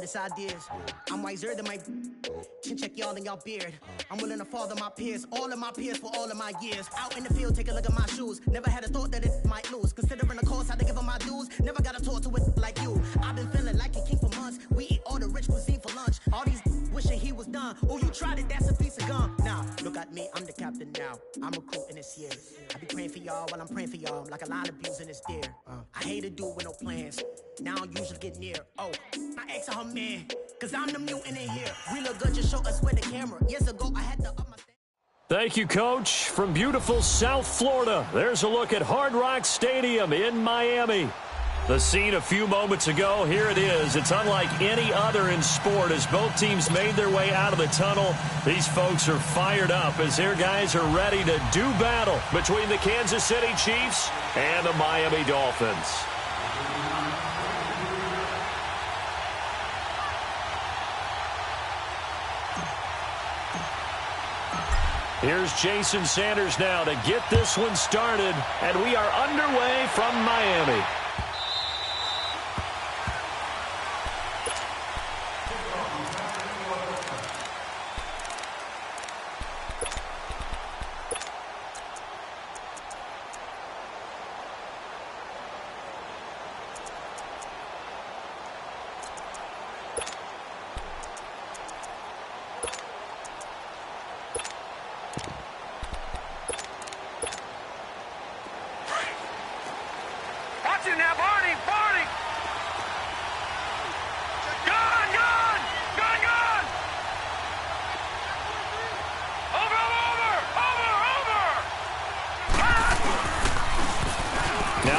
this ideas. I'm wiser than my chin check y'all in y'all beard. I'm willing to father my peers, all of my peers for all of my years. Out in the field, take a look at my shoes. Never had a thought that it might lose. Considering the cost, I had to give them my dues. Never got a talk to it like you. I've been feeling like a king for months. We eat all the rich cuisine for lunch. All these wishing he was done. Oh, you tried it, that's a piece of gum. Now, look at me, I'm the captain now. I'm recruiting this year. I be praying for y'all while I'm praying for y'all. Like a line abusing this deer. I hate a dude with no plans. Now I usually get near. Oh, my ex are her man. Cause I'm the mutant in here. We look good, just show us where the camera. Years ago, I had to up my... Thank you, Coach. From beautiful South Florida, there's a look at Hard Rock Stadium in Miami. The scene a few moments ago, here it is. It's unlike any other in sport as both teams made their way out of the tunnel. These folks are fired up as their guys are ready to do battle between the Kansas City Chiefs and the Miami Dolphins. Here's Jason Sanders now to get this one started, and we are underway from Miami.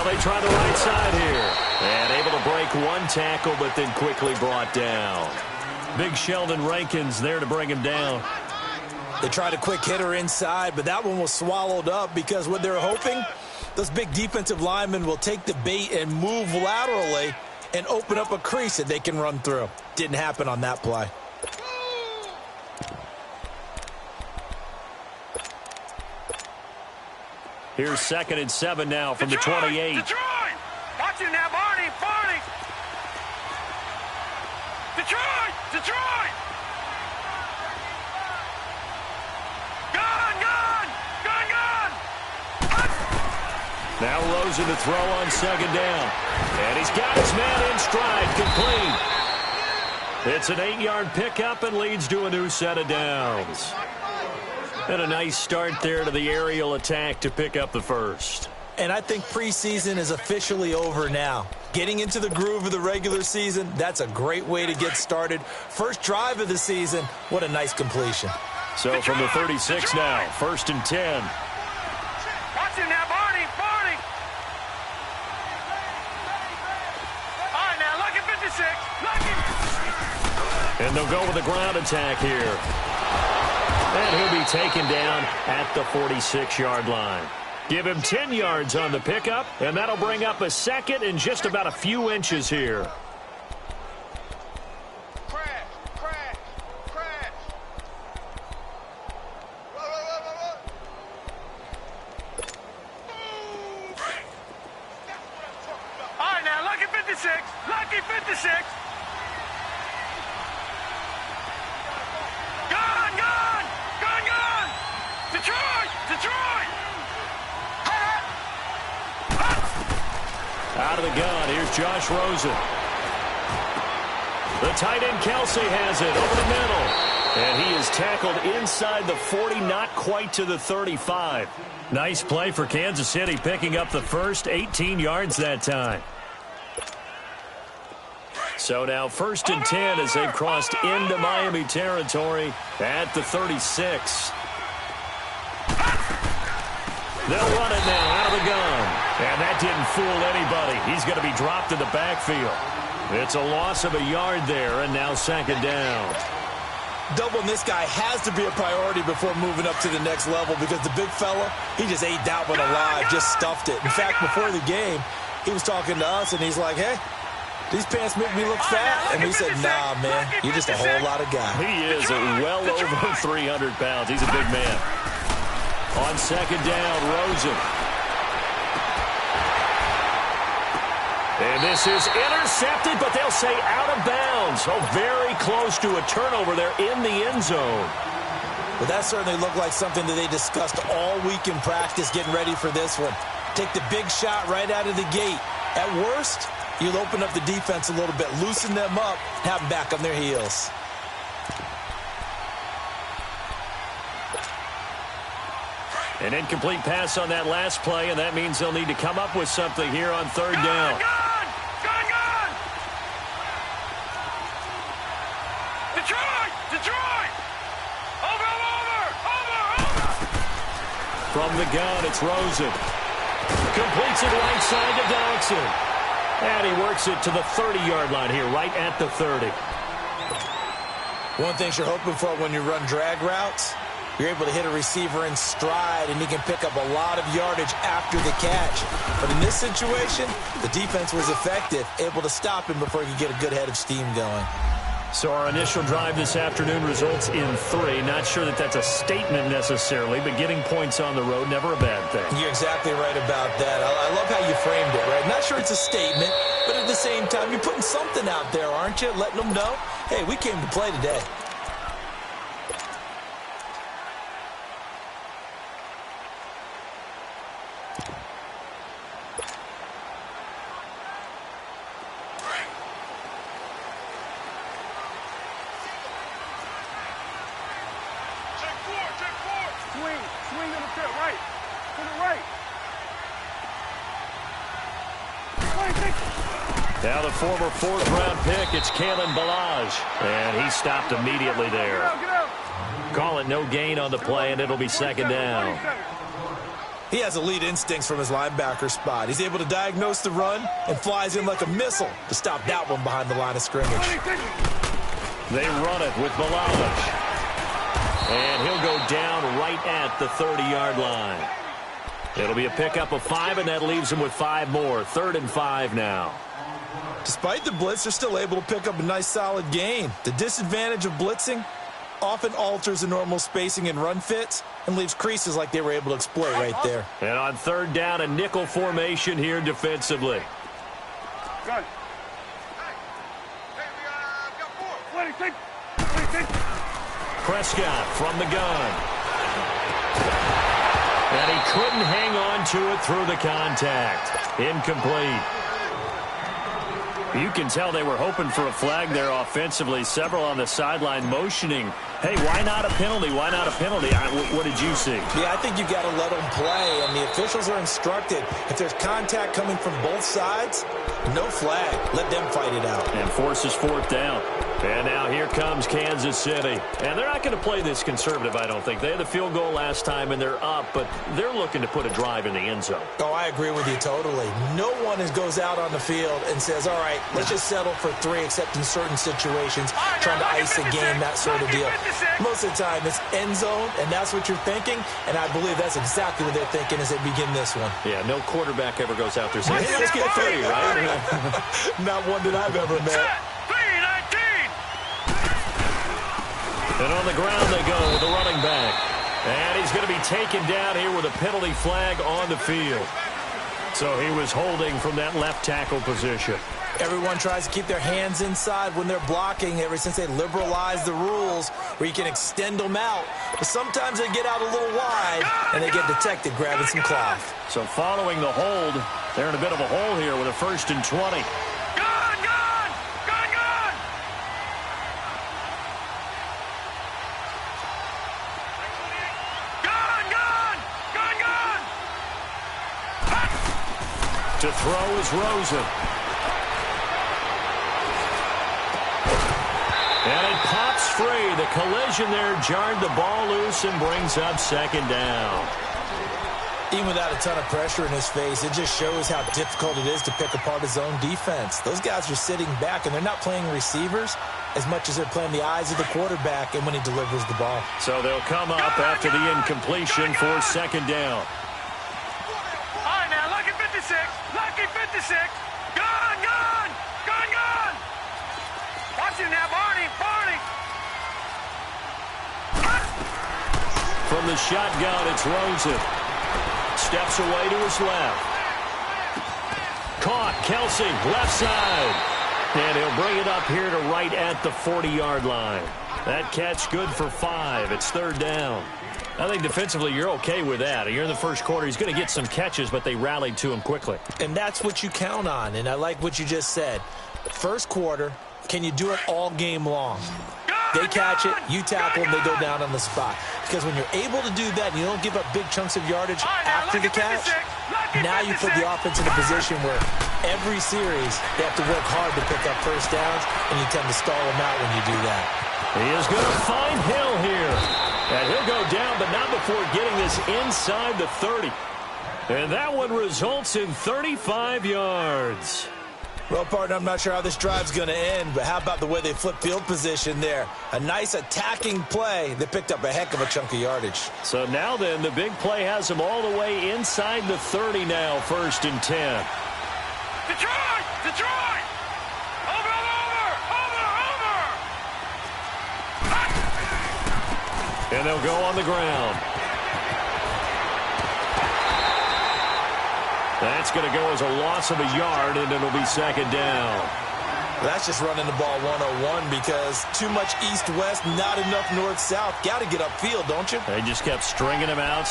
They try the right side here. And able to break one tackle, but then quickly brought down. Big Sheldon Rankins there to bring him down. They tried a quick hitter inside, but that one was swallowed up because what they're hoping, those big defensive linemen will take the bait and move laterally and open up a crease that they can run through. Didn't happen on that play. Here's 2nd and 7 now from the 28. Detroit! Watch it now, Barney! Barney! Detroit! Detroit! Gun! Gun! Gun! Gun! Now Rosen to throw on 2nd down. And he's got his man in stride, complete. It's an 8-yard pickup and leads to a new set of downs. And a nice start there to the aerial attack to pick up the first. And I think preseason is officially over now. Getting into the groove of the regular season, that's a great way to get started. First drive of the season, what a nice completion. So from the 36 now, 1st and 10. Watch him now, Barney! Barney! All right, now, lucky 56. Lucky! And they'll go with a ground attack here. And he'll be taken down at the 46-yard line. Give him 10 yards on the pickup, and that'll bring up a second and just about a few inches here. Crash, crash, crash. All right, now, lucky 56. Lucky 56. Detroit! Detroit! Out of the gun, here's Josh Rosen. The tight end Kelsey has it over the middle. And he is tackled inside the 40, not quite to the 35. Nice play for Kansas City, picking up the first 18 yards that time. So now 1st and 10 as they've crossed into Miami territory at the 36. They'll run it now out of the gun. And that didn't fool anybody. He's going to be dropped in the backfield. It's a loss of a yard there, and now 2nd down. Doubling this guy has to be a priority before moving up to the next level because the big fella, he just ate that one alive, just stuffed it. In fact, before the game, he was talking to us, and he's like, hey, these pants make me look fat. And we said, nah, man, you're just a whole lot of guy. He is well over 300 pounds. He's a big man. On 2nd down, Rosen. And this is intercepted, but they'll say out of bounds. Oh, very close to a turnover there in the end zone. Well, that certainly looked like something that they discussed all week in practice getting ready for this one. Take the big shot right out of the gate. At worst, you'll open up the defense a little bit, loosen them up, have them back on their heels. An incomplete pass on that last play, and that means they'll need to come up with something here on third down. Gun! Detroit! Over! From the gun, it's Rosen. Completes it right side to Donaldson. And he works it to the 30-yard line here, right at the 30. One thing you're hoping for when you run drag routes, you're able to hit a receiver in stride, and he can pick up a lot of yardage after the catch. But in this situation, the defense was effective, able to stop him before he could get a good head of steam going. So our initial drive this afternoon results in 3. Not sure that that's a statement necessarily, but getting points on the road, never a bad thing. You're exactly right about that. I love how you framed it, right? Not sure it's a statement, but at the same time, you're putting something out there, aren't you? Letting them know, hey, we came to play today. Swing on the pit, right. To the right. Now the former 4th-round pick, it's Kalen Ballage. And he stopped immediately there. Get out. Call it no gain on the play, and it'll be second down. He has elite instincts from his linebacker spot. He's able to diagnose the run and flies in like a missile to stop that one behind the line of scrimmage. They run it with Ballage. And he'll go down right at the 30-yard line. It'll be a pickup of 5, and that leaves him with 5 more. 3rd and 5 now. Despite the blitz, they're still able to pick up a nice, solid gain. The disadvantage of blitzing often alters the normal spacing and run fits and leaves creases like they were able to exploit right there. And on 3rd down, a nickel formation here defensively. Good. Prescott from the gun. And he couldn't hang on to it through the contact. Incomplete. You can tell they were hoping for a flag there offensively. Several on the sideline motioning, hey, why not a penalty? Why not a penalty? What did you see? Yeah, I think you got to let them play, and the officials are instructed. If there's contact coming from both sides, no flag. Let them fight it out. And forces 4th down. And now here comes Kansas City. And they're not going to play this conservative, I don't think. They had the field goal last time, and they're up, but they're looking to put a drive in the end zone. Oh, I agree with you totally. No one goes out on the field and says, all right, let's just settle for 3, except in certain situations, trying to ice a game, that sort of deal. Most of the time, it's end zone, and that's what you're thinking, and I believe that's exactly what they're thinking as they begin this one. Yeah, no quarterback ever goes out there saying, hey, let's get 3, right? Not one that I've ever met. And on the ground they go with the running back. And he's going to be taken down here with a penalty flag on the field. So he was holding from that left tackle position. Everyone tries to keep their hands inside when they're blocking ever since they liberalized the rules where you can extend them out. But sometimes they get out a little wide and they get detected grabbing some cloth. So following the hold, they're in a bit of a hole here with a 1st and 20. To throw is Rosen. And it pops free. The collision there jarred the ball loose and brings up 2nd down. Even without a ton of pressure in his face, it just shows how difficult it is to pick apart his own defense. Those guys are sitting back, and they're not playing receivers as much as they're playing the eyes of the quarterback and when he delivers the ball. So they'll come up after the incompletion for 2nd down. Lucky 56. Gun. Watch him now, Barney. From the shotgun, it's Rosen. Steps away to his left. caught. Kelsey, left side. And he'll bring it up here to right at the 40-yard line. That catch good for 5. It's third down. I think defensively you're okay with that. You're in the first quarter. He's going to get some catches, but they rallied to him quickly. And that's what you count on, and I like what you just said. First quarter, can you do it all game long? They catch it, you tackle them, they go down on the spot. Because when you're able to do that and you don't give up big chunks of yardage after the catch, now you put the offense in a position where every series they have to work hard to pick up first downs, and you tend to stall them out when you do that. He is going to find Hill here. And he'll go down, but not before getting this inside the 30. And that one results in 35 yards. Well, partner, I'm not sure how this drive's going to end, but how about the way they flip field position there? A nice attacking play. They picked up a heck of a chunk of yardage. So now then, the big play has them all the way inside the 30 now, 1st and 10. Detroit! Detroit! Over! And they'll go on the ground. That's going to go as a loss of a yard, and it'll be second down. That's just running the ball 101 because too much east-west, not enough north-south. Got to get upfield, don't you? They just kept stringing him out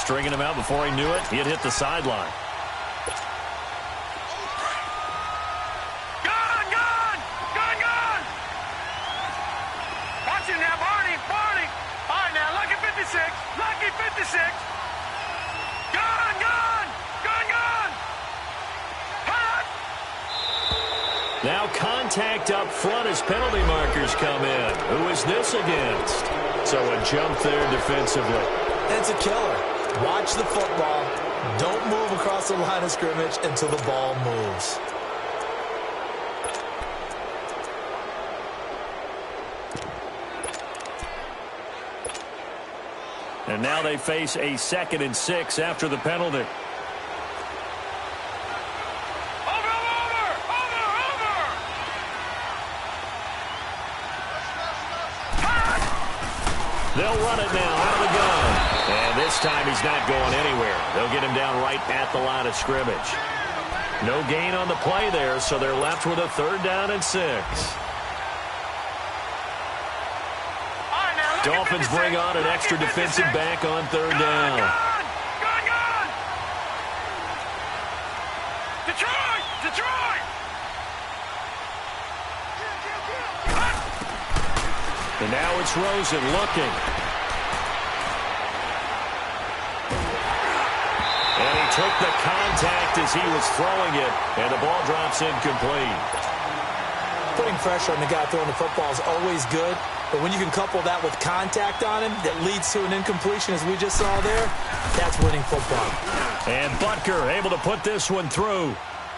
before he knew it. He had hit the sideline. Watch him now, Barney. All right, now, lucky 56. Lucky 56. Gone. Hot. Now contact up front as penalty markers come in. Who is this against? So a jump there defensively. It's a killer. Watch the football. Don't move across the line of scrimmage until the ball moves. And now they face a 2nd and 6 after the penalty. They'll run it now out of the gun. And this time he's not going anywhere. They'll get him down right at the line of scrimmage. No gain on the play there, so they're left with a 3rd down and 6. Dolphins bring on an extra defensive back on 3rd down. Gone. Detroit! And now it's Rosen looking. And he took the contact as he was throwing it, and the ball drops incomplete. Putting pressure on the guy throwing the football is always good, but when you can couple that with contact on him that leads to an incompletion, as we just saw there, that's winning football. And Butker able to put this one through.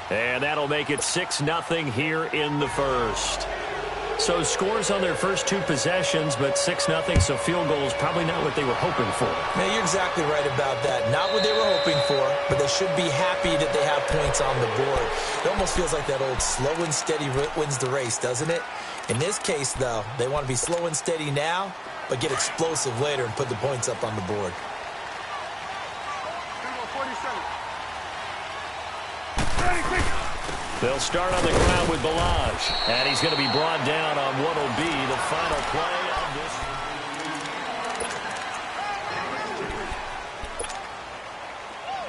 And that'll make it 6-0 here in the first. So scores on their first 2 possessions, but 6-0, so field goal is probably not what they were hoping for. Man, you're exactly right about that. Not what they were hoping for, but they should be happy that they have points on the board. It almost feels like that old slow and steady wins the race, doesn't it? In this case, though, they want to be slow and steady now, but get explosive later and put the points up on the board. They'll start on the ground with Balaj. And he's going to be brought down on what will be the final play of this.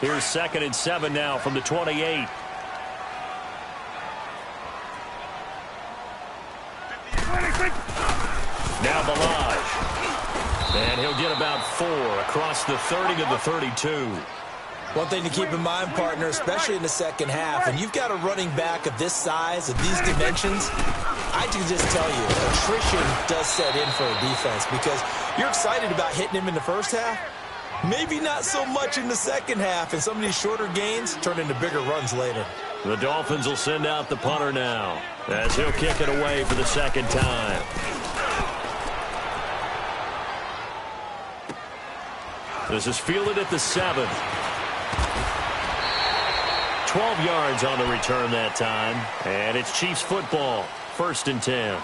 Here's 2nd and 7 now from the 28. Now Balaj. And he'll get about 4 across the 30 to the 32. One thing to keep in mind, partner, especially in the second half, when you've got a running back of this size, of these dimensions, I can just tell you, attrition does set in for a defense because you're excited about hitting him in the first half. Maybe not so much in the second half, and some of these shorter gains turn into bigger runs later. The Dolphins will send out the punter now as he'll kick it away for the 2nd time. This is fielded at the 7. 12 yards on the return that time, and it's Chiefs football, 1st and 10.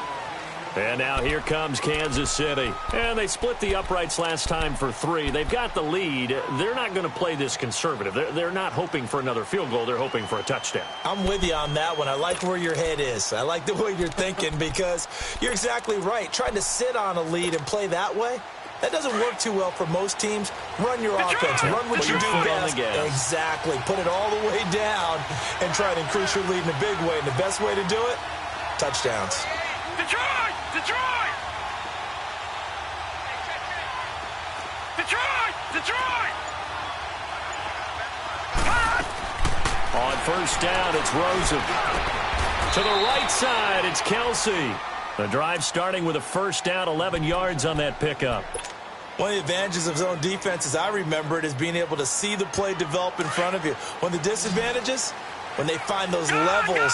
And now here comes Kansas City. And they split the uprights last time for 3. They've got the lead. They're not going to play this conservative. They're not hoping for another field goal. They're hoping for a touchdown. I'm with you on that one. I like where your head is. I like the way you're thinking because you're exactly right. Trying to sit on a lead and play that way, that doesn't work too well for most teams. Run your offense. Run what you do best. Exactly. Put it all the way down and try to increase your lead in a big way. And the best way to do it, touchdowns. Detroit! Detroit! Detroit! Detroit! On first down, it's Rosen. To the right side, it's Kelsey. The drive starting with a first down, 11 yards on that pickup. One of the advantages of zone defense, as I remember it, is being able to see the play develop in front of you. One of the disadvantages, when they find those levels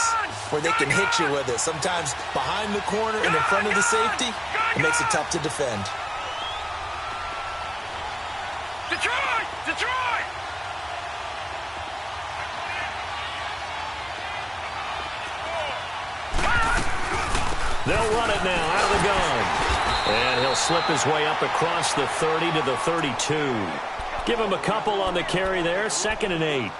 where they can hit you with it. Sometimes behind the corner and in front of the safety, it makes it tough to defend. Detroit! Detroit! They'll run it now out of the gun. And he'll slip his way up across the 30 to the 32. Give him a couple on the carry there, 2nd and 8.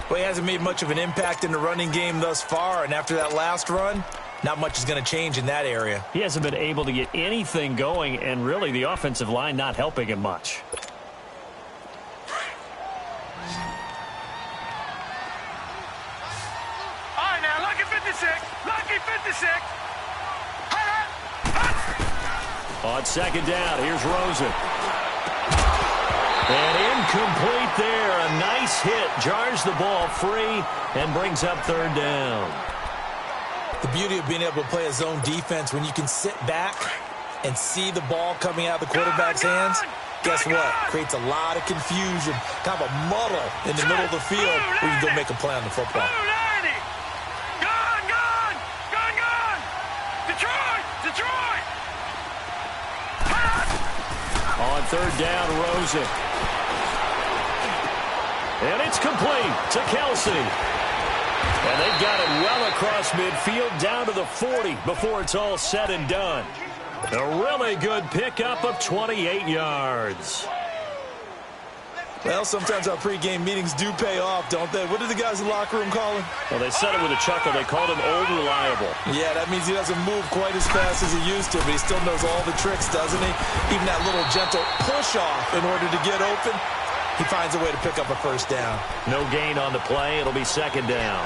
Well, he hasn't made much of an impact in the running game thus far, and after that last run, not much is going to change in that area. He hasn't been able to get anything going, and really the offensive line not helping him much. All right, now, lucky 56. Lucky 56. On 2nd down, here's Rosen. And incomplete there. A nice hit. Jars the ball free and brings up 3rd down. The beauty of being able to play a zone defense when you can sit back and see the ball coming out of the quarterback's hands, guess what? Creates a lot of confusion, kind of a muddle in the middle of the field where you can go make a play on the football. Detroit! Detroit! On 3rd down, Rosen. And it's complete to Kelsey. And they've got it well across midfield down to the 40 before it's all said and done. A really good pickup of 28 yards. Well, sometimes our pregame meetings do pay off, don't they? What do the guys in the locker room call him? Well, they said it with a chuckle. They called him Old Reliable. Yeah, that means he doesn't move quite as fast as he used to, but he still knows all the tricks, doesn't he? Even that little gentle push-off in order to get open, he finds a way to pick up a first down. No gain on the play. It'll be 2nd down.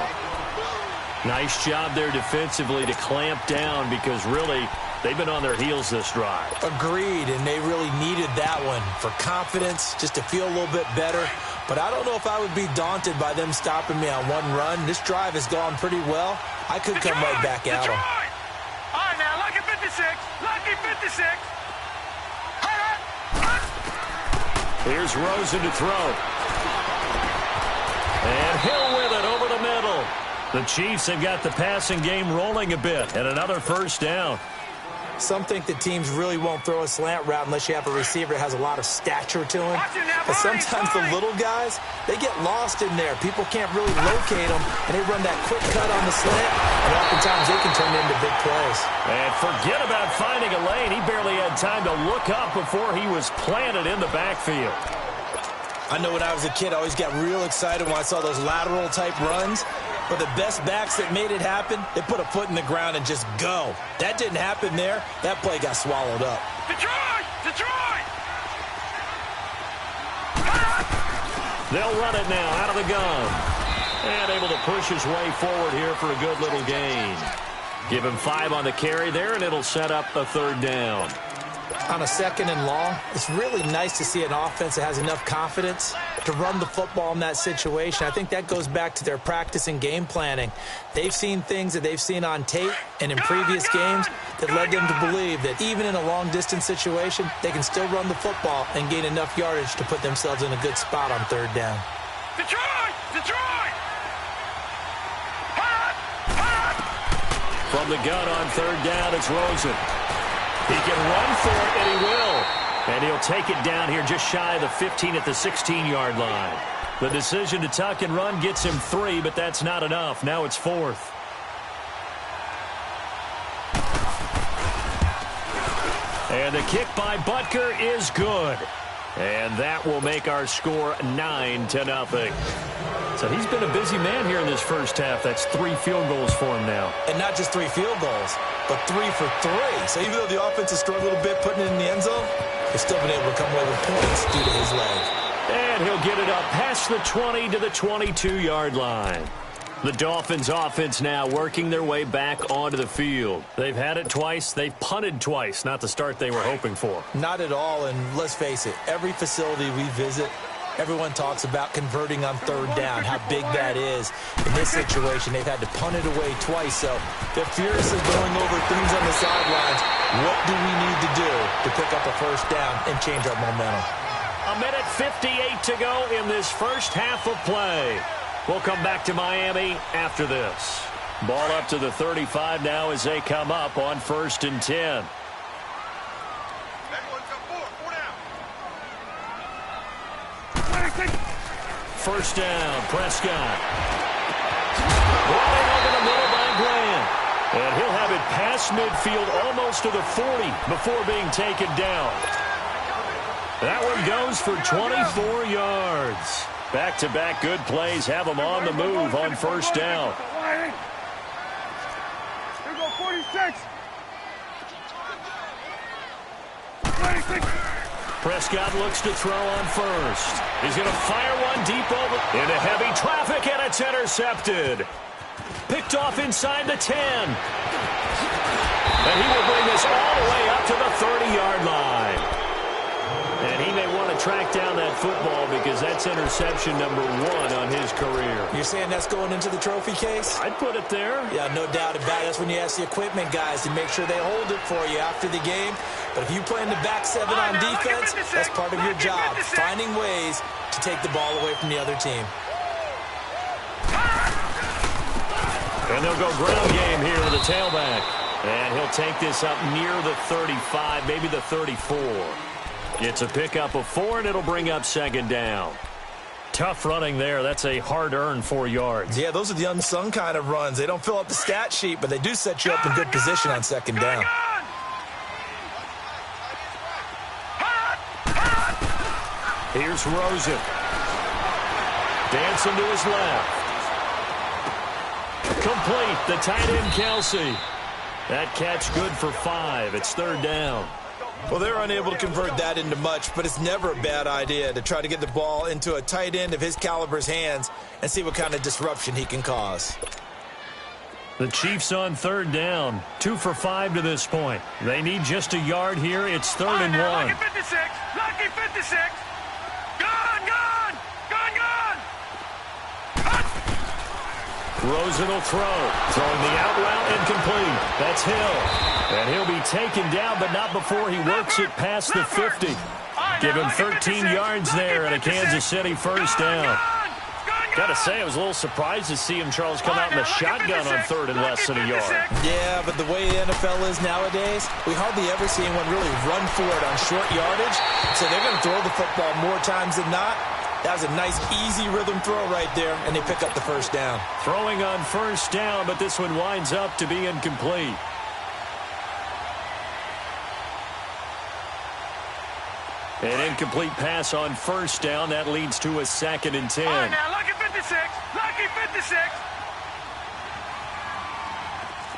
Nice job there defensively to clamp down because really they've been on their heels this drive. Agreed, and they really needed that one for confidence, just to feel a little bit better. But I don't know if I would be daunted by them stopping me on one run. This drive has gone pretty well. I could come right back at them. All right, now, lucky 56. Lucky 56. Here's Rosen to throw. And Hill with it over the middle. The Chiefs have got the passing game rolling a bit, and another first down. Some think that teams really won't throw a slant route unless you have a receiver that has a lot of stature to him. But sometimes the little guys, they get lost in there. People can't really locate them, and they run that quick cut on the slant, and oftentimes they can turn into big plays. And forget about finding a lane. He barely had time to look up before he was planted in the backfield. I know when I was a kid, I always got real excited when I saw those lateral-type runs. But the best backs that made it happen, they put a foot in the ground and just go. That didn't happen there. That play got swallowed up. Detroit! Detroit! They'll run it now out of the gun. And able to push his way forward here for a good little gain. Give him 5 on the carry there, and it'll set up a 3rd down. On a 2nd and long, it's really nice to see an offense that has enough confidence to run the football in that situation. I think that goes back to their practice and game planning. They've seen things that they've seen on tape and in previous games that led them to believe that even in a long-distance situation, they can still run the football and gain enough yardage to put themselves in a good spot on 3rd down. Detroit! Detroit! From the gun on 3rd down, it's Rosen. He can run for it, and he will. And he'll take it down here just shy of the 15 at the 16-yard line. The decision to tuck and run gets him 3, but that's not enough. Now it's 4th. And the kick by Butker is good. And that will make our score 9-0. So he's been a busy man here in this first half. That's 3 field goals for him now. And not just 3 field goals, but 3 for 3. So even though the offense has struggled a bit putting it in the end zone, they've still been able to come away with points due to his leg. And he'll get it up past the 20 to the 22-yard line. The Dolphins offense now working their way back onto the field. They've had it twice. They've punted twice. Not the start they were hoping for. Not at all, and let's face it, every facility we visit, everyone talks about converting on third down, how big that is. In this situation, they've had to punt it away twice, so they're furiously going over things on the sidelines. What do we need to do to pick up a first down and change our momentum? A minute 58 to go in this first half of play. We'll come back to Miami after this. Ball up to the 35 now as they come up on 1st and 10. First down, Prescott. Running over the middle by Grant. And he'll have it past midfield almost to the 40 before being taken down. That one goes for 24 yards. Back-to-back good plays have them on the move on first down. Here we go, 46. 26. Prescott looks to throw on first. He's going to fire one deep over into heavy traffic, and it's intercepted. Picked off inside the 10. And he will bring this all the way up to the 30-yard line. And he may want to track down that football because that's interception number 1 on his career. You're saying that's going into the trophy case? I'd put it there. Yeah, no doubt about it. That's when you ask the equipment guys to make sure they hold it for you after the game. But if you play in the back 7 on defense, that's part of your job, finding ways to take the ball away from the other team. And they'll go ground game here with the tailback. And he'll take this up near the 35, maybe the 34. It's a pickup of 4, and it'll bring up 2nd down. Tough running there. That's a hard-earned 4 yards. Yeah, those are the unsung kind of runs. They don't fill up the stat sheet, but they do set you up in good position on 2nd down. Here's Rosen. Dancing to his left. Complete. The tight end, Kelsey. That catch good for 5. It's 3rd down. Well, they're unable to convert that into much, but it's never a bad idea to try to get the ball into a tight end of his caliber's hands and see what kind of disruption he can cause. The Chiefs on 3rd down. 2 for 5 to this point. They need just a yard here. It's 3rd and 1. Lucky 56. Lucky 56. Gone, gone. Gone, gone. Rosen will throw. Throwing the out route incomplete. That's Hill. And he'll be taken down, but not before he works it past the 50. Give him 13 yards there and a Kansas City first down. Got to say, I was a little surprised to see him, Charles, come out in the shotgun on 3rd and less than a yard. Yeah, but the way the NFL is nowadays, we hardly ever see anyone really run for it on short yardage. So they're going to throw the football more times than not. That was a nice, easy rhythm throw right there, and they pick up the first down. Throwing on first down, but this one winds up to be incomplete. An incomplete pass on first down. That leads to a 2nd and 10. All right, now, lucky 56. Lucky 56.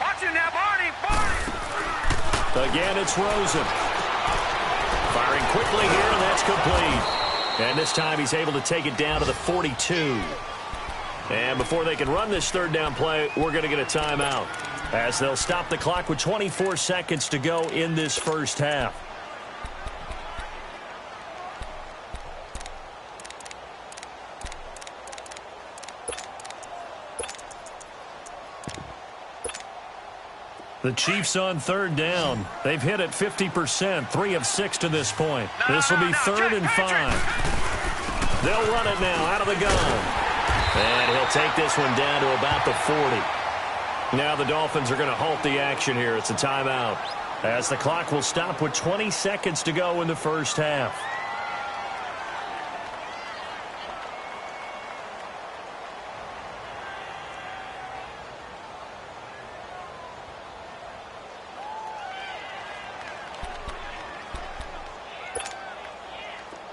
Watch him now, Barney. Barney. Again, it's Rosen. Firing quickly here, and that's complete. And this time he's able to take it down to the 42. And before they can run this 3rd down play, we're going to get a timeout, as they'll stop the clock with 24 seconds to go in this first half. The Chiefs on 3rd down. They've hit it 50%, 3 of 6 to this point. This will be 3rd and 5. They'll run it now out of the gun. And he'll take this one down to about the 40. Now the Dolphins are going to halt the action here. It's a timeout, as the clock will stop with 20 seconds to go in the first half.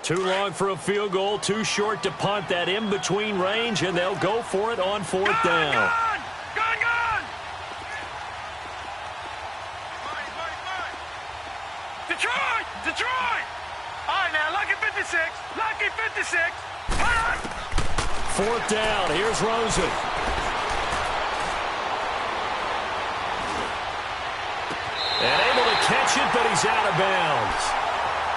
Too long for a field goal, too short to punt. That in-between range, and they'll go for it on fourth down. Gone! Detroit! All right, now, lucky 56. Run! Fourth down, here's Rosen. And able to catch it, but he's out of bounds.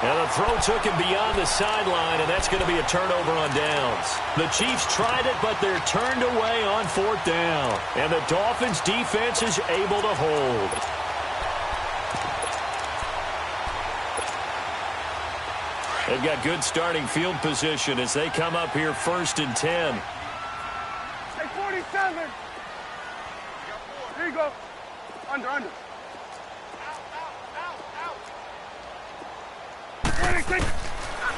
And the throw took him beyond the sideline, and that's going to be a turnover on downs. The Chiefs tried it, but they're turned away on fourth down. And the Dolphins' defense is able to hold. They've got good starting field position as they come up here 1st and 10. Hey, 47. Here you go. Under.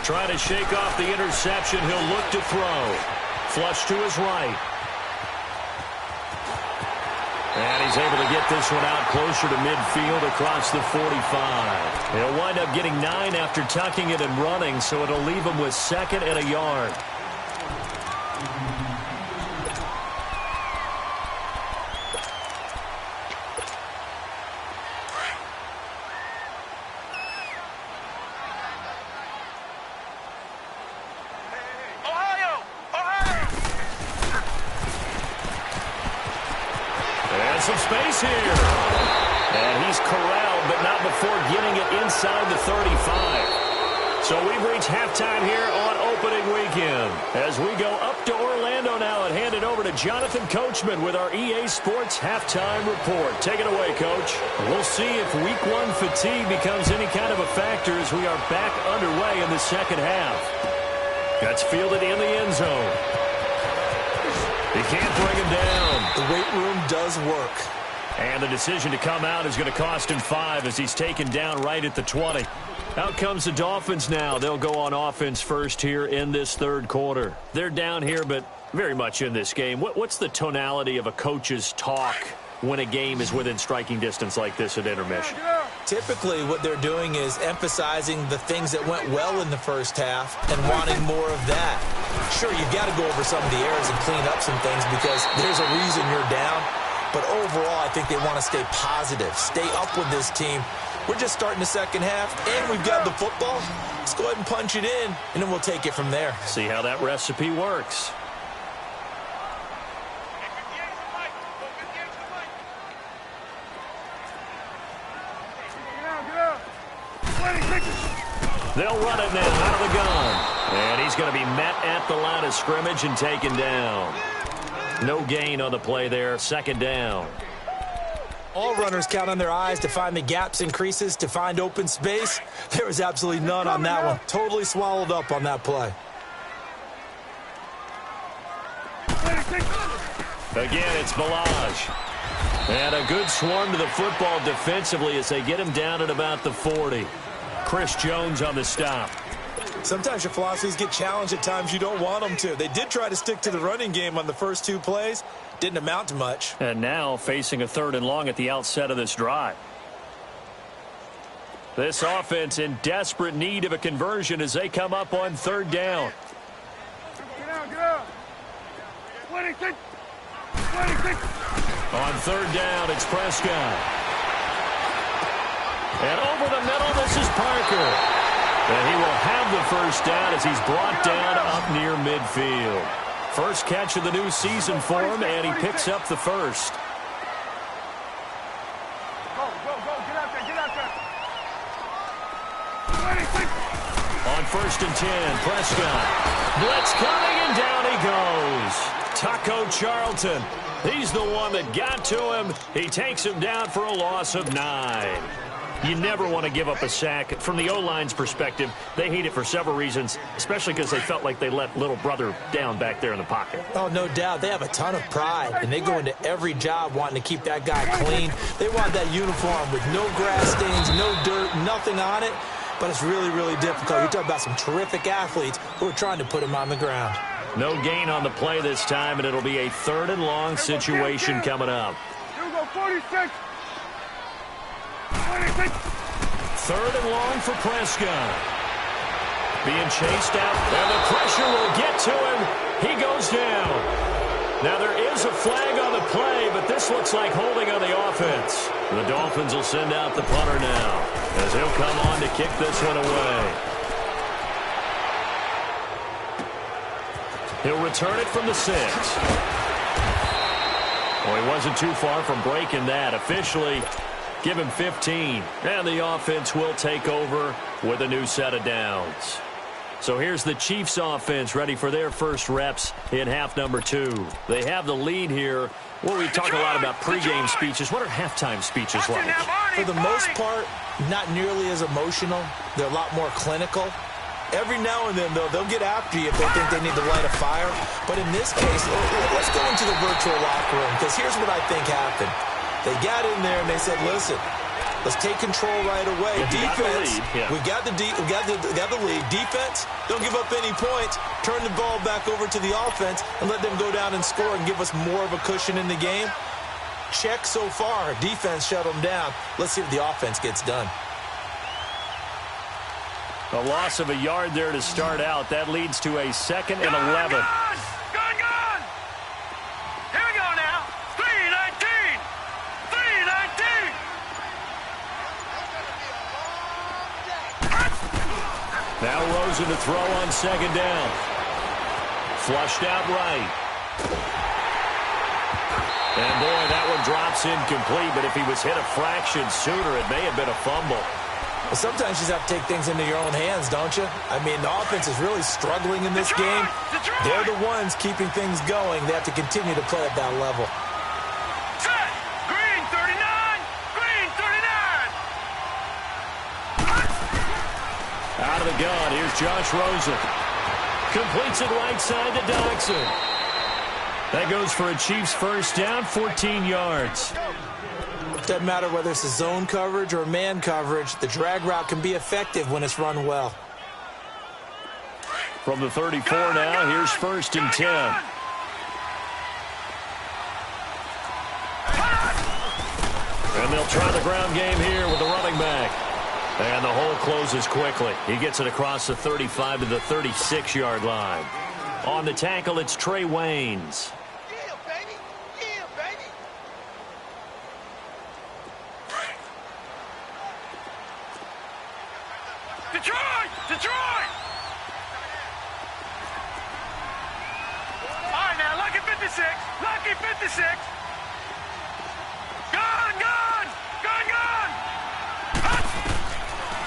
Trying to shake off the interception. He'll look to throw. Flush to his right. And he's able to get this one out closer to midfield across the 45. He'll wind up getting 9 after tucking it and running, so it'll leave him with 2nd and a yard. Some space here. And he's corralled, but not before getting it inside the 35. So we've reached halftime here on opening weekend. As we go up to Orlando now and hand it over to Jonathan Coachman with our EA Sports halftime report. Take it away, Coach. We'll see if week 1 fatigue becomes any kind of a factor as we are back underway in the second half. That's fielded in the end zone. He can't bring him down. The weight room does work. And the decision to come out is going to cost him 5 as he's taken down right at the 20. Out comes the Dolphins now. They'll go on offense first here in this third quarter. They're down here, but very much in this game. What's the tonality of a coach's talk when a game is within striking distance like this at intermission? Typically, what they're doing is emphasizing the things that went well in the first half and wanting more of that. Sure, you've got to go over some of the errors and clean up some things because there's a reason you're down. But overall, I think they want to stay positive, stay up with this team. We're just starting the second half, and we've got the football. Let's go ahead and punch it in, and then we'll take it from there. See how that recipe works. They'll run it now out of the gun. And he's going to be met at the line of scrimmage and taken down. No gain on the play there. 2nd down. All runners count on their eyes to find the gaps and creases, to find open space. There was absolutely none on that one. Totally swallowed up on that play. Again, it's Balaj. And a good swarm to the football defensively as they get him down at about the 40. Chris Jones on the stop. Sometimes your philosophies get challenged at times you don't want them to. They did try to stick to the running game on the first 2 plays. Didn't amount to much. And now facing a 3rd and long at the outset of this drive. This offense in desperate need of a conversion as they come up on 3rd down. Get out. 26. On 3rd down, it's Prescott. And over the middle, this is Parker. And he will have the first down as he's brought down up near midfield. First catch of the new season for him, and he picks up the first. Go. Get out there. On 1st and 10, Prescott. Blitz coming, and down he goes. Taco Charlton. He's the one that got to him. He takes him down for a loss of 9. You never want to give up a sack. From the O-line's perspective, they hate it for several reasons, especially because they felt like they let little brother down back there in the pocket. Oh, no doubt. They have a ton of pride, and they go into every job wanting to keep that guy clean. They want that uniform with no grass stains, no dirt, nothing on it. But it's really, really difficult. You're talking about some terrific athletes who are trying to put him on the ground. No gain on the play this time, and it'll be a 3rd and long situation coming up. Here we go, 46. 3rd and long for Prescott. being chased out, and the pressure will get to him. He goes down. Now there is a flag on the play, but this looks like holding on the offense. The Dolphins will send out the punter now, as he'll come on to kick this one away. He'll return it from the 6. Well, he wasn't too far from breaking that. Officially, give him 15. And the offense will take over with a new set of downs. So here's the Chiefs offense ready for their first reps in half number 2. They have the lead here. Well, we talk a lot about pregame speeches. What are halftime speeches like? For the most part, not nearly as emotional. They're a lot more clinical. Every now and then, though, they'll get after you if they think they need to light a fire. But in this case, let's go into the virtual locker room, because here's what I think happened. They got in there and they said, listen, let's take control right away. Defense, we got the lead. Defense, don't give up any points. Turn the ball back over to the offense and let them go down and score and give us more of a cushion in the game. Check so far. Defense shut them down. Let's see if the offense gets done. A loss of a yard there to start out. That leads to a 2nd and 11. Gone! Here we go now. 3-19. 3-19. Now Rosen to throw on 2nd down. Flushed out right. And boy, that one drops incomplete, but if he was hit a fraction sooner, it may have been a fumble. Well, sometimes you just have to take things into your own hands, don't you? I mean, the offense is really struggling in this game. They're the ones keeping things going. They have to continue to play at that level. Set. Green 39. Green 39. Out of the gun, here's Josh Rosen. Completes it right side to Dodson. That goes for a Chiefs first down, 14 yards. Doesn't matter whether it's a zone coverage or man coverage, the drag route can be effective when it's run well. From the 34 now, here's 1st and 10. And they'll try the ground game here with the running back. And the hole closes quickly. He gets it across the 35 to the 36-yard line. On the tackle, it's Trey Waynes. Detroit! All right, now, lucky 56. Lucky 56. Gone!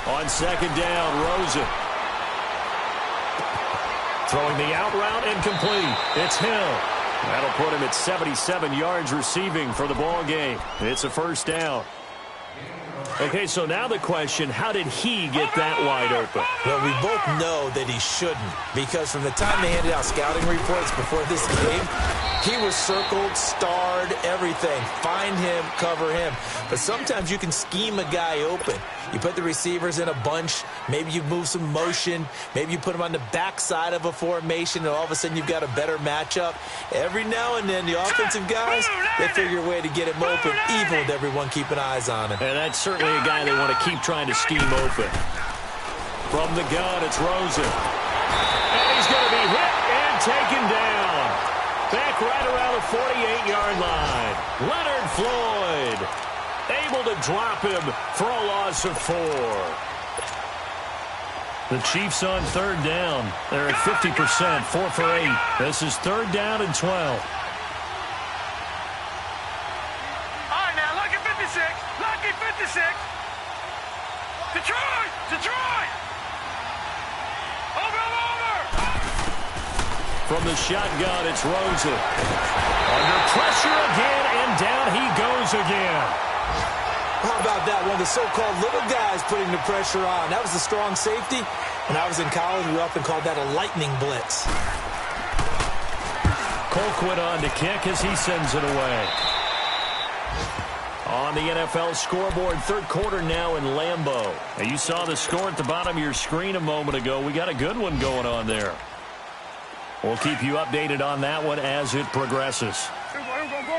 On 2nd down, Rosen. Throwing the out route incomplete. It's Hill. That'll put him at 77 yards receiving for the ball game. It's a first down. Okay, so now the question, how did he get that wide open? Well, we both know that he shouldn't, because from the time they handed out scouting reports before this game, he was circled, starred, everything. Find him, cover him. But sometimes you can scheme a guy open. You put the receivers in a bunch. Maybe you move some motion. Maybe you put them on the backside of a formation, and all of a sudden you've got a better matchup. Every now and then, the offensive guys, they figure a way to get him open, even with everyone keeping eyes on him. And that's certainly a guy they want to keep trying to scheme open. From the gun, it's Rosen. And he's going to be hit and taken down. Back right around the 48-yard line. Leonard Floyd able to drop him for a loss of 4. The Chiefs on 3rd down. They're at 50%, 4 for 8. This is 3rd down and 12. All right, now, lucky 56. Lucky 56. Detroit! Over! From the shotgun, it's Rosen. Under pressure again, and down he goes again. How about that? One of the so-called little guys putting the pressure on. That was the strong safety. When I was in college, we often called that a lightning blitz. Colquitt on to kick as he sends it away. On the NFL scoreboard, 3rd quarter now in Lambeau. Now, you saw the score at the bottom of your screen a moment ago. We got a good one going on there. We'll keep you updated on that one as it progresses. Go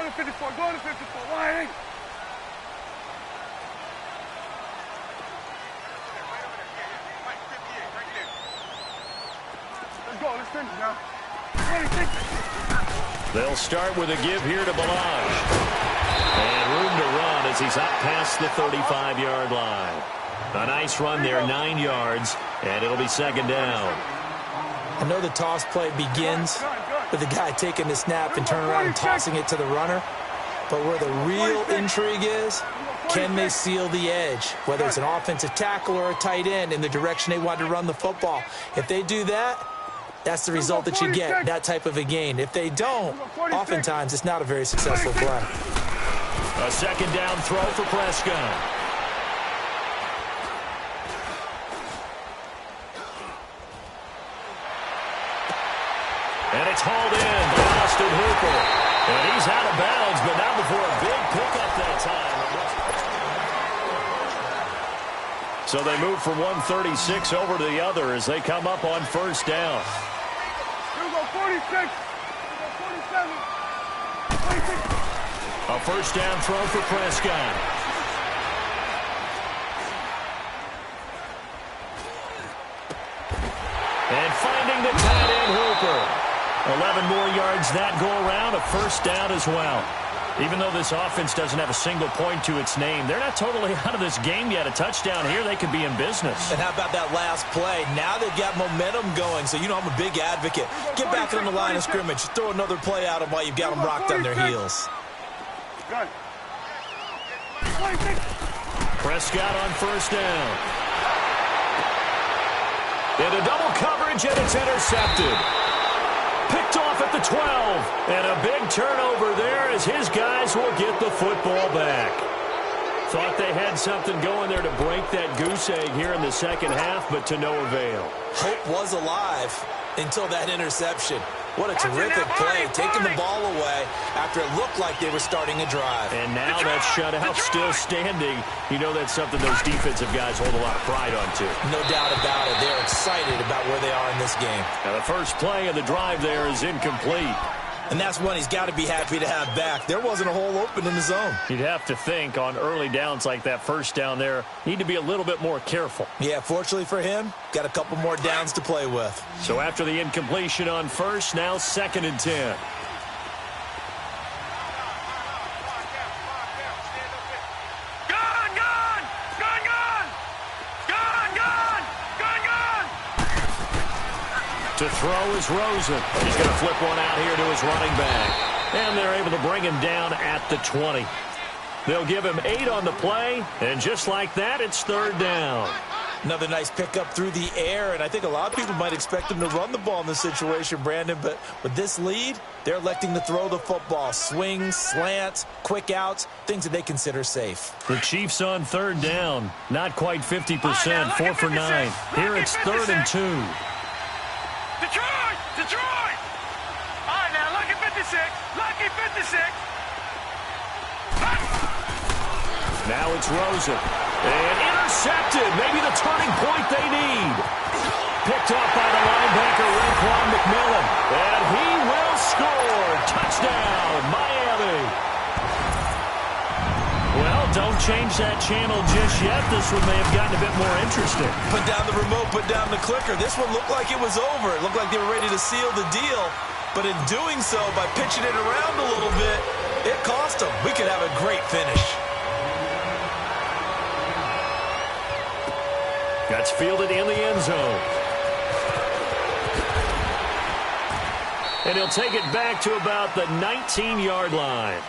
to 54. Why? They'll start with a give here to Balaj. And room to run as he's up past the 35-yard line. A nice run there, 9 yards, and it'll be second down. I know the toss play begins with the guy taking the snap and turning around and tossing it to the runner. But where the real intrigue is, can they seal the edge? Whether it's an offensive tackle or a tight end in the direction they want to run the football. If they do that, that's the result that you get, that type of a gain. If they don't, oftentimes it's not a very successful play. A second down throw for Prescott. And it's hauled in by Austin Hooper. And he's out of bounds, but not before a big pickup that time. So they move from 136 over to the other as they come up on first down. Here we go, 46. Here we go, 47. 46. A first down throw for Prescott. And finding the tight end Hooper. 11 more yards that go around, a first down as well. Even though this offense doesn't have a single point to its name, they're not totally out of this game yet. A touchdown here, they could be in business. And how about that last play? Now they've got momentum going, so you know I'm a big advocate. Get back on the line of scrimmage. Throw another play at them while you've got them rocked on their heels. Prescott on first down. Into double coverage, and it's intercepted. Picked off at the 12, and a big turnover there as his guys will get the football back. Thought they had something going there to break that goose egg here in the second half, but to no avail. Hope was alive until that interception. What a terrific play, taking the ball away after it looked like they were starting a drive. And now that shutout still standing. You know that's something those defensive guys hold a lot of pride on, too. No doubt about it. They're excited about where they are in this game. Now the first play of the drive there is incomplete. And that's one he's got to be happy to have back. There wasn't a hole open in the zone. You'd have to think on early downs like that first down there, need to be a little bit more careful. Yeah, fortunately for him, got a couple more downs to play with. So after the incompletion on first, now 2nd and 10. To throw is Rosen. He's going to flip one out here to his running back. And they're able to bring him down at the 20. They'll give him 8 on the play, and just like that, it's third down. Another nice pickup through the air, and I think a lot of people might expect him to run the ball in this situation, Brandon, but with this lead, they're electing to throw the football. Swings, slants, quick outs, things that they consider safe. The Chiefs on third down. Not quite 50%, 4 for 9. Here it's 3rd and 2. Detroit! Detroit! All right, now, lucky 56. Lucky 56. Now it's Rosen. And intercepted. Maybe the turning point they need. Picked off by the linebacker, Raekwon McMillan. And he will score. Touchdown, Miami. Well, don't change that channel just yet. This one may have gotten a bit more interesting. Put down the remote, put down the clicker. This one looked like it was over. It looked like they were ready to seal the deal. But in doing so, by pitching it around a little bit, it cost them. We could have a great finish. That's fielded in the end zone. And he'll take it back to about the 19-yard line.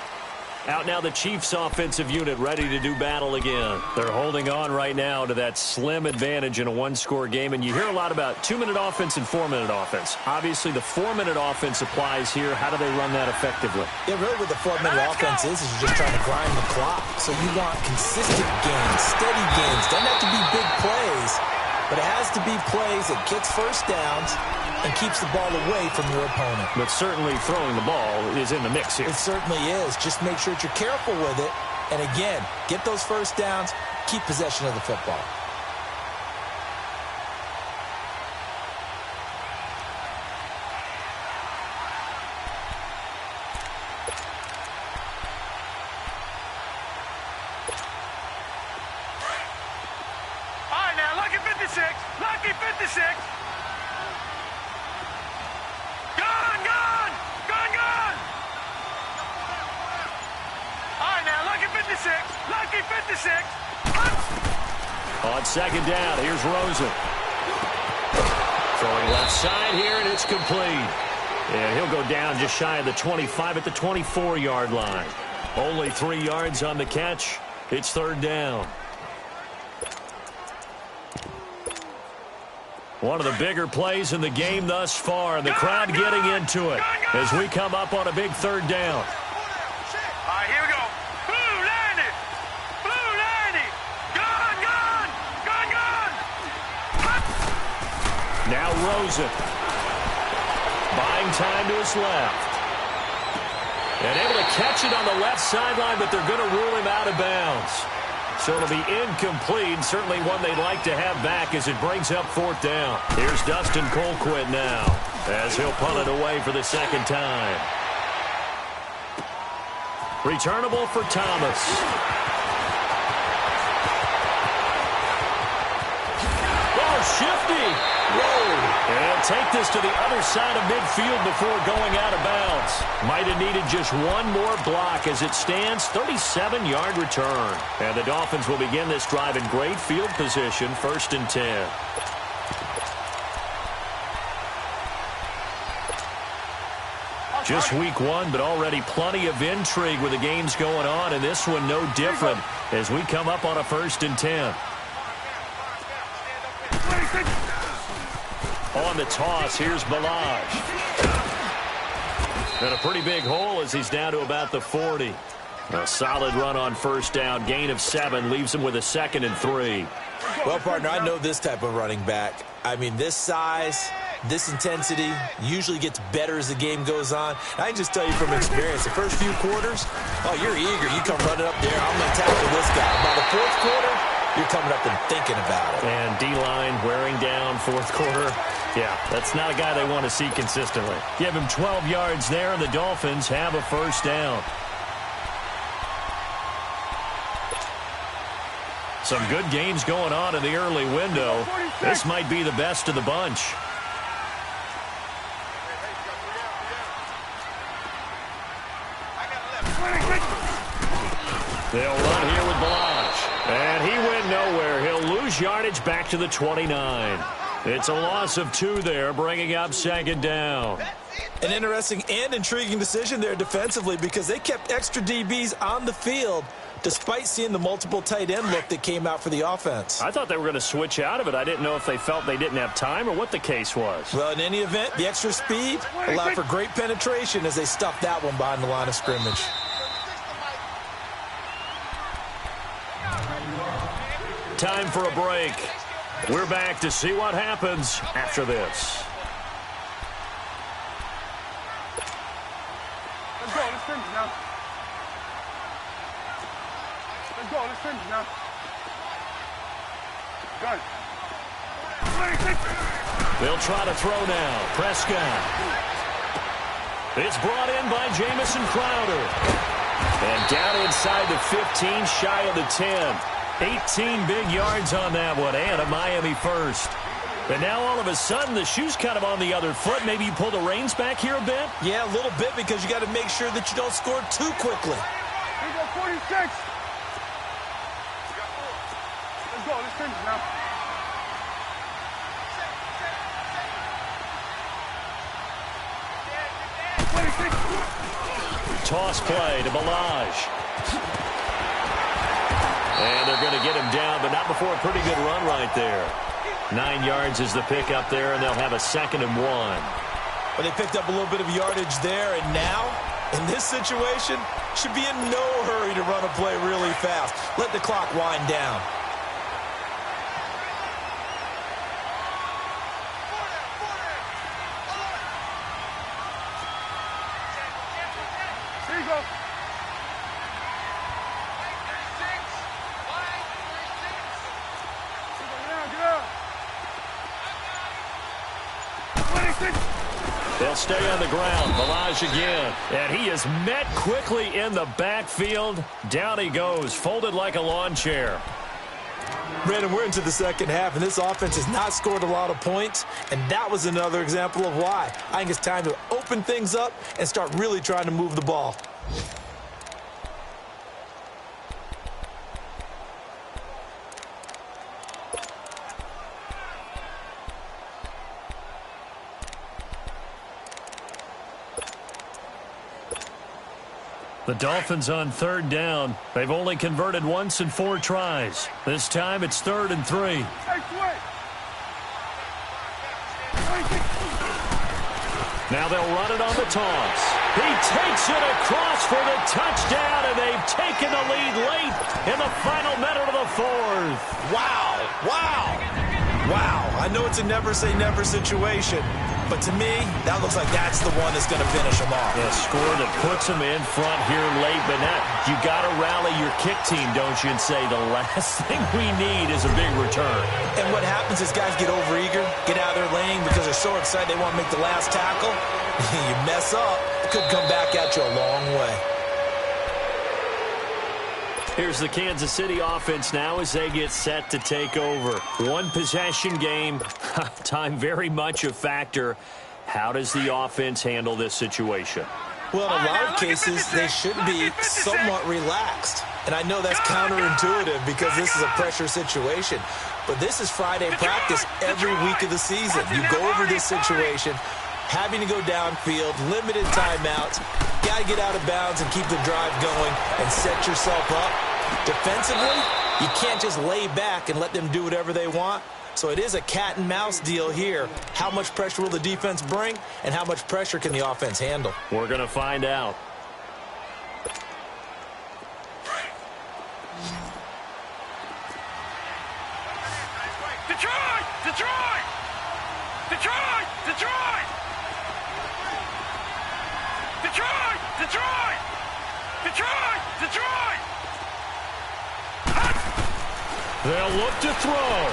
Out now the Chiefs offensive unit ready to do battle again. They're holding on right now to that slim advantage in a one-score game. And you hear a lot about 2-minute offense and 4-minute offense. Obviously, the 4-minute offense applies here. How do they run that effectively? Yeah, really what the 4-minute offense is you're just trying to grind the clock. So you want consistent gains, steady gains. Doesn't have to be big plays, but it has to be plays that gets first downs and keeps the ball away from your opponent. But certainly throwing the ball is in the mix here. It certainly is. Just make sure that you're careful with it. And again, get those first downs, keep possession of the football. All right, now, lucky 56. Lucky 56. 56. On second down, here's Rosen. Throwing left side here, and it's complete. And he'll go down just shy of the 25 at the 24-yard line. Only 3 yards on the catch. It's third down. One of the bigger plays in the game thus far, and the crowd getting into it as we come up on a big third down. All right, here we go. Blue, landed. Blue, landed. Gone, gone. Gone, gone. Now Rosen. Buying time to his left. And able to catch it on the left sideline, but they're going to rule him out of bounds. So it'll be incomplete, certainly one they'd like to have back as it brings up fourth down. Here's Dustin Colquitt now as he'll punt it away for the second time. Returnable for Thomas. Oh, shifty. Whoa. And he'll take this to the other side of midfield before going out of bounds. Might have needed just one more block as it stands, 37-yard return. And the Dolphins will begin this drive in great field position, 1st and 10. Just week 1, but already plenty of intrigue with the games going on, and this one no different as we come up on a 1st and 10. On the toss, here's Balaj. And a pretty big hole as he's down to about the 40. A solid run on first down. Gain of 7 leaves him with a 2nd and 3. Well, partner, I know this type of running back. I mean, this size, this intensity usually gets better as the game goes on. I can just tell you from experience, the first few quarters, oh, you're eager. You come running up there. I'm going to tackle this guy. By the 4th quarter, you're coming up and thinking about it. And D-line wearing down 4th quarter. Yeah, that's not a guy they want to see consistently. Give him 12 yards there, and the Dolphins have a first down. Some good games going on in the early window. This might be the best of the bunch. They'll run here with Balaj. And he went nowhere. He'll lose yardage back to the 29. It's a loss of 2 there, bringing up 2nd down. An interesting and intriguing decision there defensively because they kept extra DBs on the field despite seeing the multiple tight end look that came out for the offense. I thought they were going to switch out of it. I didn't know if they felt they didn't have time or what the case was. Well, in any event, the extra speed allowed for great penetration as they stuffed that one behind the line of scrimmage. Time for a break. We're back to see what happens after this. Let's go. Let's finish now. Let's go. Let's finish now. Good. They'll try to throw now. Prescott. It's brought in by Jamison Crowder. And down inside the 15, shy of the 10. 18 big yards on that one, and a Miami first. And now all of a sudden, the shoe's kind of on the other foot. Maybe you pull the reins back here a bit? Yeah, a little bit because you got to make sure that you don't score too quickly. Here we go, 46. Let's go, let's finish now. Toss play to Balaj. And they're going to get him down, but not before a pretty good run right there. 9 yards is the pickup there, and they'll have a 2nd and 1. Well, they picked up a little bit of yardage there, and now, in this situation, should be in no hurry to run a play really fast. Let the clock wind down. Here you go. They'll stay on the ground. Balaj again. And he is met quickly in the backfield. Down he goes, folded like a lawn chair. Brandon, we're into the second half, and this offense has not scored a lot of points, and that was another example of why. I think it's time to open things up and start really trying to move the ball. The Dolphins on third down. They've only converted once in 4 tries. This time it's 3rd and 3. Now they'll run it on the toss. He takes it across for the touchdown, and they've taken the lead late in the final minute of the 4th. Wow, wow, wow. I know it's a never-say-never situation, but to me, that looks like that's the one that's going to finish them off. A score that puts them in front here late, but now you got to rally your kick team, don't you, and say the last thing we need is a big return. And what happens is guys get overeager, get out of their lane because they're so excited they want to make the last tackle. You mess up, it could come back at you a long way. Here's the Kansas City offense now as they get set to take over. 1-possession game. Time very much a factor. How does the offense handle this situation? Well, in a lot of cases, they should be somewhat relaxed. And I know that's counterintuitive because this is a pressure situation. But this is Friday practice every week of the season. You go over this situation, having to go downfield, limited timeouts, got to get out of bounds and keep the drive going and set yourself up. Defensively, you can't just lay back and let them do whatever they want. So it is a cat and mouse deal here. How much pressure will the defense bring, and how much pressure can the offense handle? We're going to find out. Detroit! Detroit! Detroit! Detroit! Detroit! Detroit! Detroit! Detroit! They'll look to throw.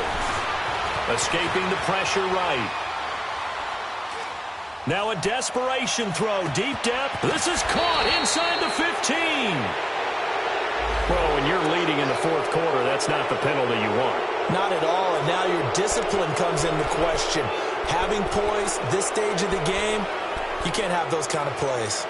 Escaping the pressure right. Now a desperation throw. Deep depth. This is caught inside the 15. Well, when you're leading in the 4th quarter, that's not the penalty you want. Not at all, and now your discipline comes into question. Having poise this stage of the game, you can't have those kind of plays.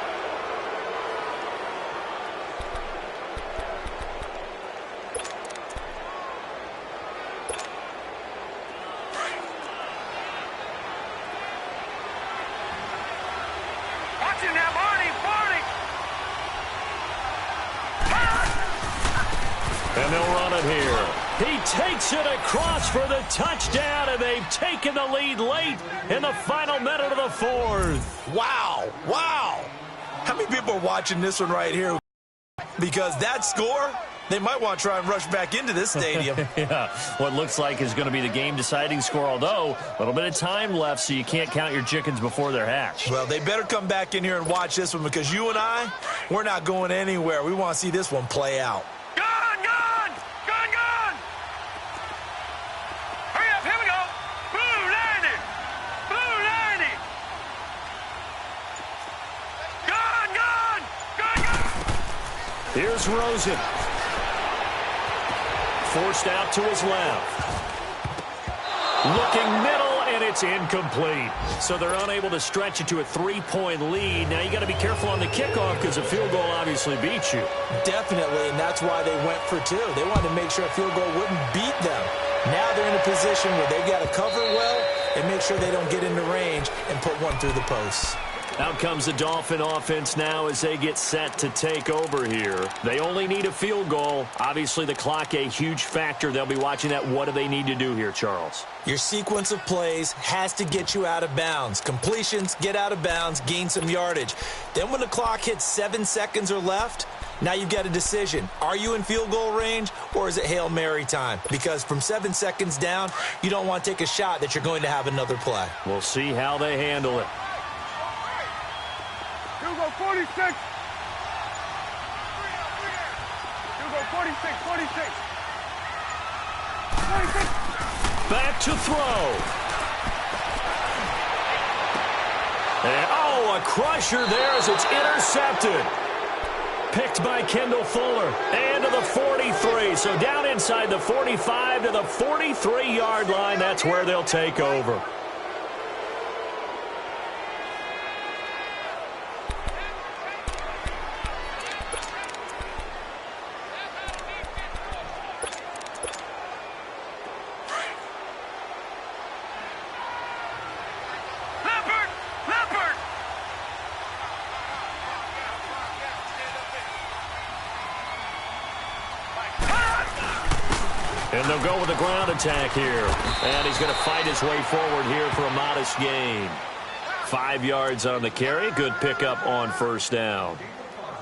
And they'll run it here. He takes it across for the touchdown, and they've taken the lead late in the final minute of the 4th. Wow, wow. How many people are watching this one right here? Because that score, they might want to try and rush back into this stadium. Yeah, what looks like is going to be the game-deciding score, although a little bit of time left, so you can't count your chickens before they're hatched. Well, they better come back in here and watch this one because you and I, we're not going anywhere. We want to see this one play out. Here's Rosen. Forced out to his left. Looking middle, and it's incomplete. So they're unable to stretch it to a 3-point lead. Now you got to be careful on the kickoff because a field goal obviously beats you. Definitely, and that's why they went for 2. They wanted to make sure a field goal wouldn't beat them. Now they're in a position where they've got to cover well and make sure they don't get into range and put one through the posts. Out comes the Dolphin offense now as they get set to take over here. They only need a field goal. Obviously, the clock a huge factor. They'll be watching that. What do they need to do here, Charles? Your sequence of plays has to get you out of bounds. Completions, get out of bounds, gain some yardage. Then when the clock hits 7 seconds or left, now you've got a decision. Are you in field goal range, or is it Hail Mary time? Because from 7 seconds down, you don't want to take a shot that you're going to have another play. We'll see how they handle it. You go 46. You go 46, 46. 46. Back to throw. And, oh, a crusher there as it's intercepted. Picked by Kendall Fuller. And to the 43. So down inside the 45 to the 43-yard line. That's where they'll take over. And they'll go with a ground attack here. And he's going to fight his way forward here for a modest gain. 5 yards on the carry. Good pickup on first down.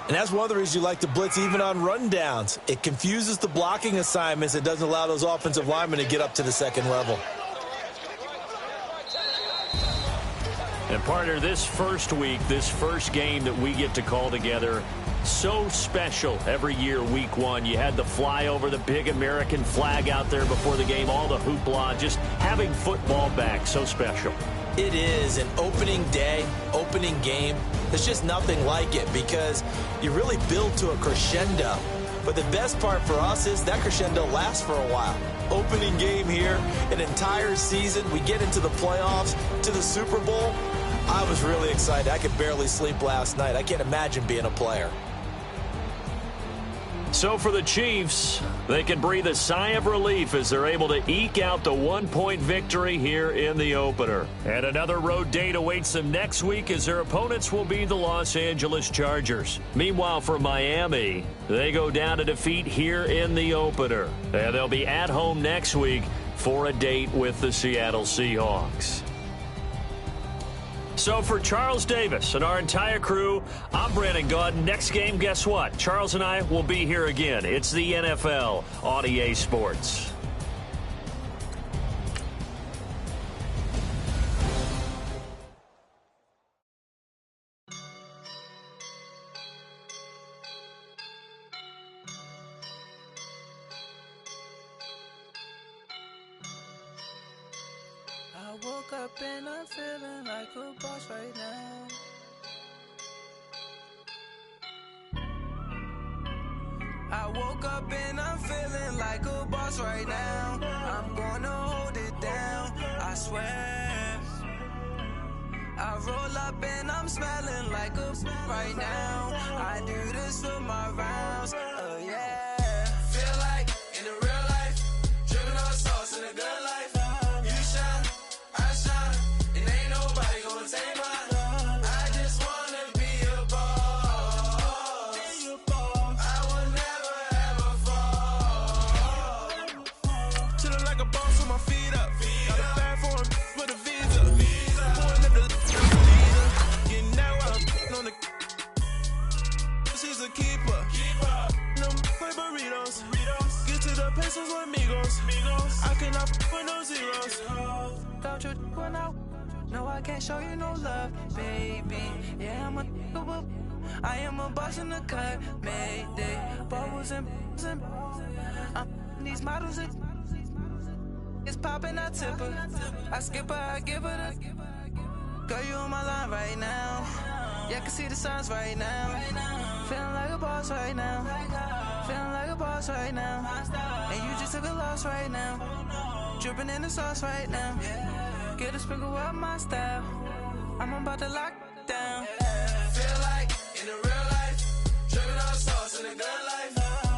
And that's one of the reasons you like to blitz even on rundowns. It confuses the blocking assignments. It doesn't allow those offensive linemen to get up to the second level. And partner, this first week, this first game that we get to call together, so special every year, week one. You had the flyover, the big American flag out there before the game, all the hoopla, just having football back, so special. It is an opening day, opening game. There's just nothing like it because you really build to a crescendo. But the best part for us is that crescendo lasts for a while. Opening game here, an entire season. We get into the playoffs, to the Super Bowl. I was really excited. I could barely sleep last night. I can't imagine being a player. So for the Chiefs, they can breathe a sigh of relief as they're able to eke out the one-point victory here in the opener. And another road date awaits them next week as their opponents will be the Los Angeles Chargers. Meanwhile, for Miami, they go down to defeat here in the opener. And they'll be at home next week for a date with the Seattle Seahawks. So for Charles Davis and our entire crew, I'm Brandon Gaudin. Next game, guess what? Charles and I will be here again. It's the NFL on EA Sports. I woke up and I'm feeling like a boss right now. I woke up and I'm feeling like a boss right now. I'm gonna hold it down, I swear. I roll up and I'm smelling like a right now. I do this for my rounds, oh yeah. Feel like in the real life, dripping on sauce in a good life. You shine, I shine, and ain't nobody gonna take mine. I just wanna be a boss. I will never ever fall. Chillin' like a boss with my feet up. Got a bag for him with a visa. Pulling up the leader. Getting that while I'm on the. She's a keeper. No play burritos. Get to the pesos with amigos. I cannot put no zeros. Don't you run out? No, I can't show you no love, baby. Yeah, I am a boss in the cut, mayday. Bubbles and these models are. It's popping, I tip her. I skip her, I give her the. Girl, you on my line right now. Yeah, I can see the signs right now. Feeling like a boss right now. Feeling like a boss right now. And you just took a loss right now. Dripping in the sauce right now. Get a sprinkle up my style. I'm about to lock down. Feel like in the real life, dripping on sauce in the good life.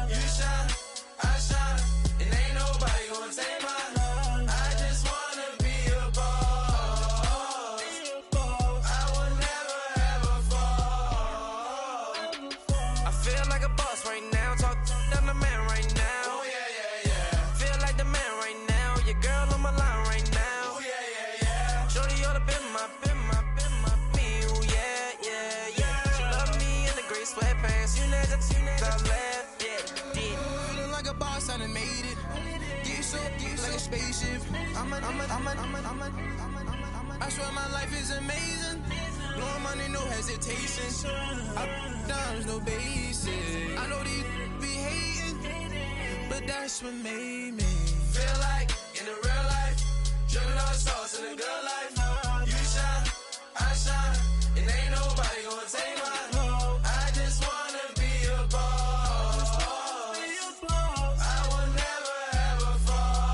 You shine, I shine, and ain't nobody gonna take mine. I just wanna be a boss. I will never ever fall. I feel like a boss right now. Talk down the man right now. Oh yeah. Feel like the man right now. Your girl on my line right now. Oh yeah. Shorty oughta been my me. Oh yeah. She love me in the gray sweatpants. You never I left. Yeah. Feeling like a boss, I done made it. Get so like a spaceship. I swear my life is amazing. Blowing money, no hesitation. Up, downs, no basic. I know these be hating, but that's what made me. Feel like in the real life, dripping on sauce in the good life. You shine, I shine, and ain't nobody gonna take mine. I just wanna be a boss. I will never ever fall.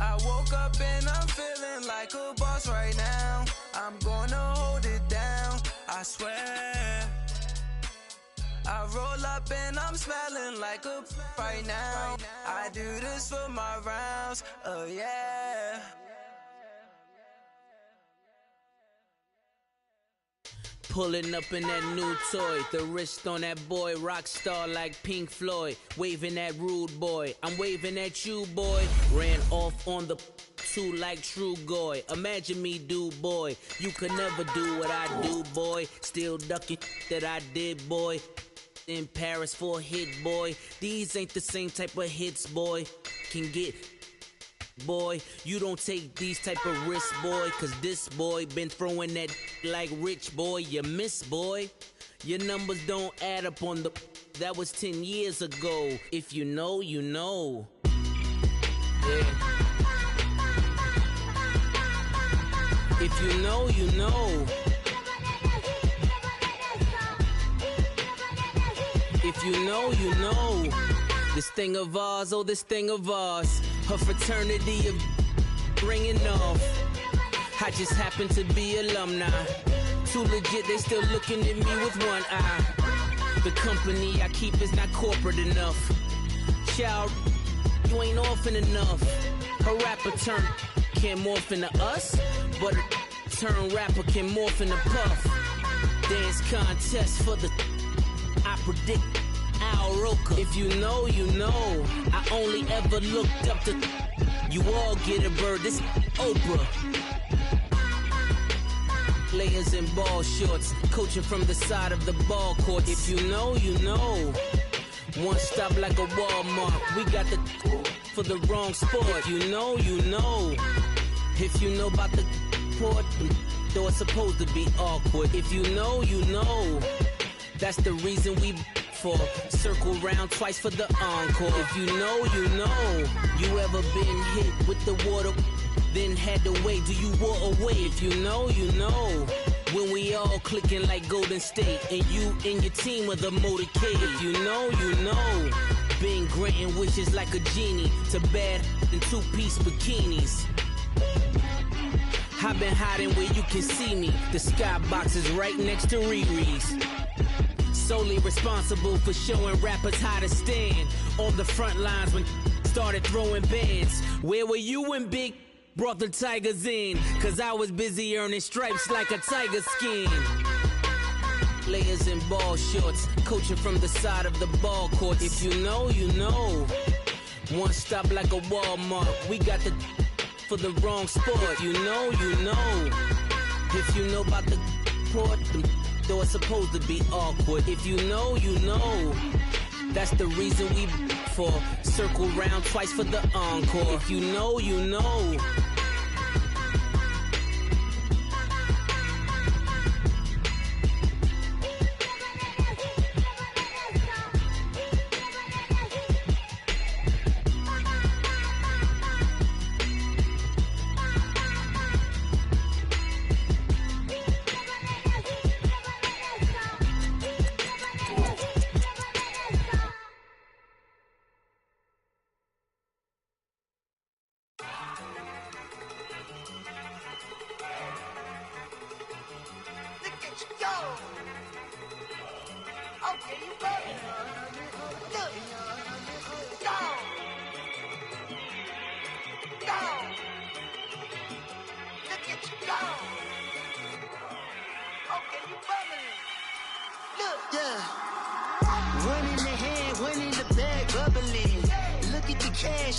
I woke up and I'm feeling like a boss right now. I'm gonna hold it down, I swear. I roll up and I'm smelling like a right now. I do this for my rounds, oh yeah. Pulling up in that new toy, the wrist on that boy, rock star like Pink Floyd, waving at rude boy, I'm waving at you boy, ran off on the two like True Goy, imagine me do boy, you could never do what I do boy, still ducking that I did boy, in Paris for a hit boy, these ain't the same type of hits boy, can get boy, you don't take these type of risks, boy, cause this boy been throwing that like rich boy, you miss, boy. Your numbers don't add up on the, that was 10 years ago. If you know, you know. Yeah. If you know, you know. If you know, you know. This thing of ours, oh, this thing of ours. Her fraternity of ringing off. I just happen to be alumni. Too legit, they still looking at me with one eye. The company I keep is not corporate enough. Child, you ain't orphan enough. A rapper turn can morph into us, but a turn rapper can morph into Puff. Dance contest for the, I predict Al Roker. If you know, you know. I only ever looked up to, you all get a bird, this Oprah. Layers in ball shorts, coaching from the side of the ball court. If you know, you know. One stop like a Walmart, we got the for the wrong sport. If you know, you know. If you know about the port, though it's supposed to be awkward. If you know, you know. That's the reason we for circle round twice for the encore. If you know, you know. You ever been hit with the water, then had to wait? Do you walk away? If you know, you know. When we all clicking like Golden State, and you and your team are the motorcade. If you know, you know. Been granting wishes like a genie to bad in two-piece bikinis. I've been hiding where you can see me. The skybox is right next to Riri's. Solely responsible for showing rappers how to stand on the front lines when started throwing bands. Where were you when Big brought the Tigers in? Cause I was busy earning stripes like a tiger skin. Layers in ball shorts, coaching from the side of the ball court. If you know, you know. One stop like a Walmart, we got the for the wrong sport. You know, you know. If you know about the port, though it's supposed to be awkward. If you know, you know. That's the reason we for circle round twice for the encore. If you know, you know.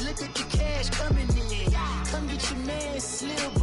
Look at the cash coming in. Come get your man, Slim